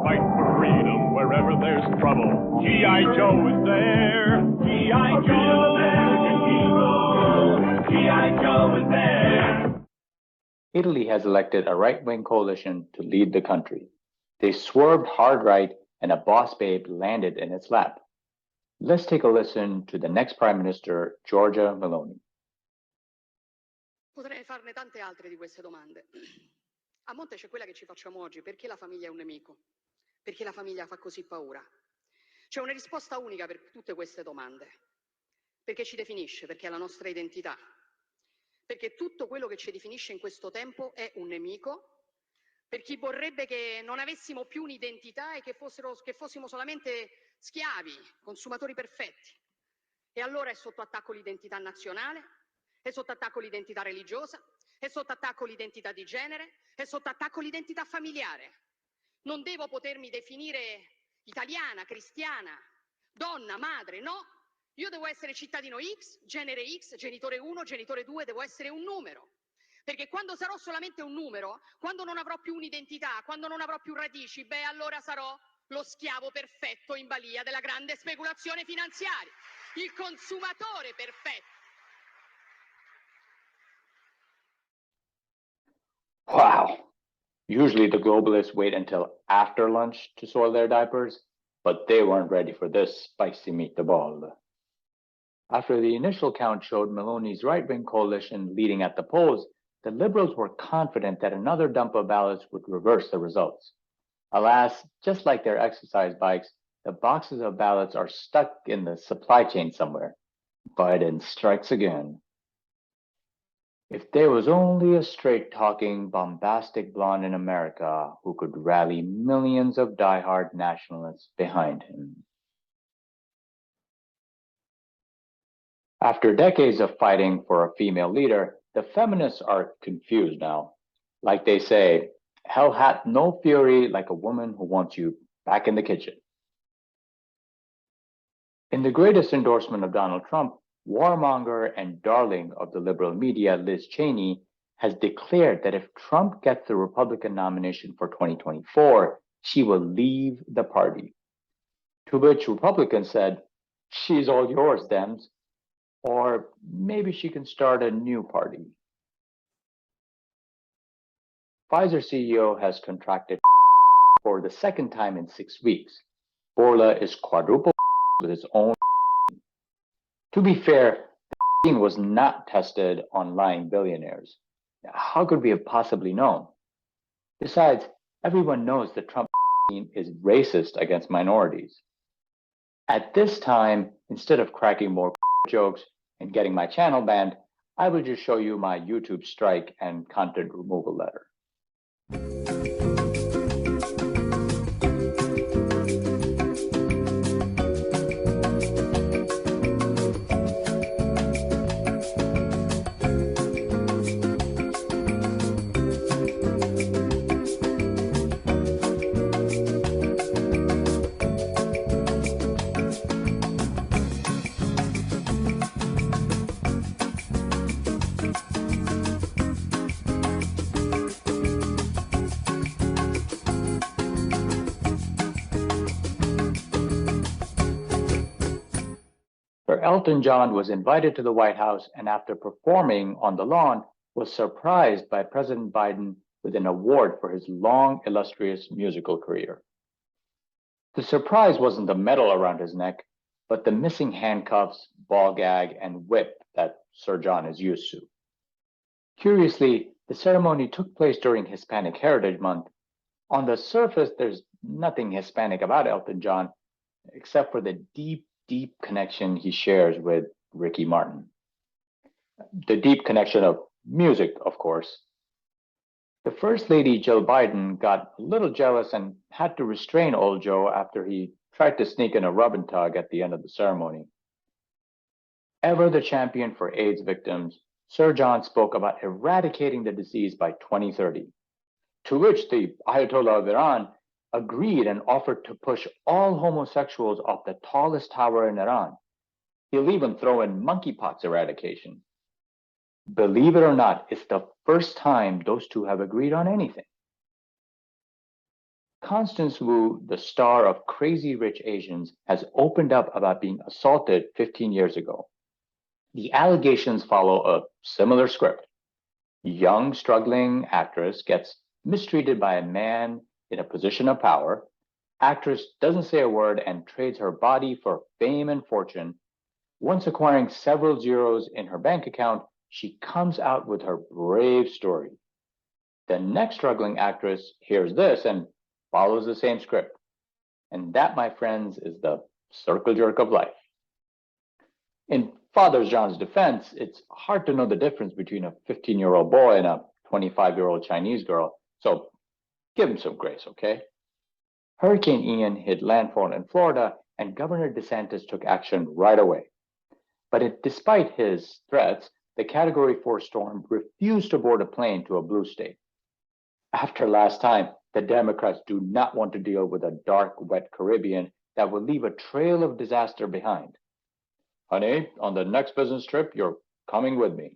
fight for freedom wherever there's trouble. G.I. Joe is there. G.I. Joe, American hero. G.I. Joe is there. Italy has elected a right-wing coalition to lead the country. They swerved hard right, and a boss babe landed in its lap. Let's take a listen to the next Prime Minister, Giorgia Meloni. Potrei farne tante altre di queste domande. A monte c'è quella che ci facciamo oggi: perché la famiglia è un nemico? Perché la famiglia fa così paura? C'è una risposta unica per tutte queste domande. Perché ci definisce, perché è la nostra identità. Perché tutto quello che ci definisce in questo tempo è un nemico. Per chi vorrebbe che non avessimo più un'identità e che fossimo solamente schiavi, consumatori perfetti. E allora è sotto attacco l'identità nazionale, è sotto attacco l'identità religiosa, è sotto attacco l'identità di genere, è sotto attacco l'identità familiare. Non devo potermi definire italiana, cristiana, donna, madre, no. Io devo essere cittadino X, genere X, genitore 1, genitore 2, devo essere un numero. Perché quando sarò solamente un numero, quando non avrò più un'identità, quando non avrò più radici, allora sarò lo schiavo perfetto in balia della grande speculazione finanziaria, il consumatore perfetto. Wow. Usually the globalists wait until after lunch to soil their diapers, but they weren't ready for this spicy meatball. After the initial count showed Meloni's right-wing coalition leading at the polls, the Liberals were confident that another dump of ballots would reverse the results. Alas, just like their exercise bikes, the boxes of ballots are stuck in the supply chain somewhere. Biden strikes again. If there was only a straight-talking, bombastic blonde in America who could rally millions of diehard nationalists behind him. After decades of fighting for a female leader, the feminists are confused now. Like they say, hell hath no fury like a woman who wants you back in the kitchen. In the greatest endorsement of Donald Trump, warmonger and darling of the liberal media, Liz Cheney, has declared that if Trump gets the Republican nomination for 2024, she will leave the party. To which Republicans said, she's all yours, Dems. Or maybe she can start a new party. Pfizer CEO has contracted for the second time in 6 weeks. Borla is quadruple with his own. To be fair, the vaccine was not tested on lying billionaires. How could we have possibly known? Besides, everyone knows the Trump vaccine is racist against minorities. At this time, instead of cracking more jokes and getting my channel banned, I will just show you my YouTube strike and content removal letter. Sir Elton John was invited to the White House and after performing on the lawn, was surprised by President Biden with an award for his long, illustrious musical career. The surprise wasn't the medal around his neck, but the missing handcuffs, ball gag, and whip that Sir John is used to. Curiously, the ceremony took place during Hispanic Heritage Month. On the surface, there's nothing Hispanic about Elton John, except for the deep connection he shares with Ricky Martin. The deep connection of music, of course. The First Lady Jill Biden got a little jealous and had to restrain old Joe after he tried to sneak in a rub and tug at the end of the ceremony. Ever the champion for AIDS victims, Sir John spoke about eradicating the disease by 2030, to which the Ayatollah of Iran agreed and offered to push all homosexuals off the tallest tower in Iran. He'll even throw in monkeypox eradication. Believe it or not, it's the first time those two have agreed on anything. Constance Wu, the star of Crazy Rich Asians, has opened up about being assaulted 15 years ago. The allegations follow a similar script. Young, struggling actress gets mistreated by a man in a position of power. Actress doesn't say a word and trades her body for fame and fortune. Once acquiring several zeros in her bank account, she comes out with her brave story. The next struggling actress hears this and follows the same script. And that, my friends, is the circle jerk of life. In Father John's defense, it's hard to know the difference between a 15-year-old boy and a 25-year-old Chinese girl, so give him some grace, okay? Hurricane Ian hit landfall in Florida, and Governor DeSantis took action right away. But despite his threats, the Category 4 storm refused to board a plane to a blue state. After last time, the Democrats do not want to deal with a dark, wet Caribbean that will leave a trail of disaster behind. Honey, on the next business trip, you're coming with me.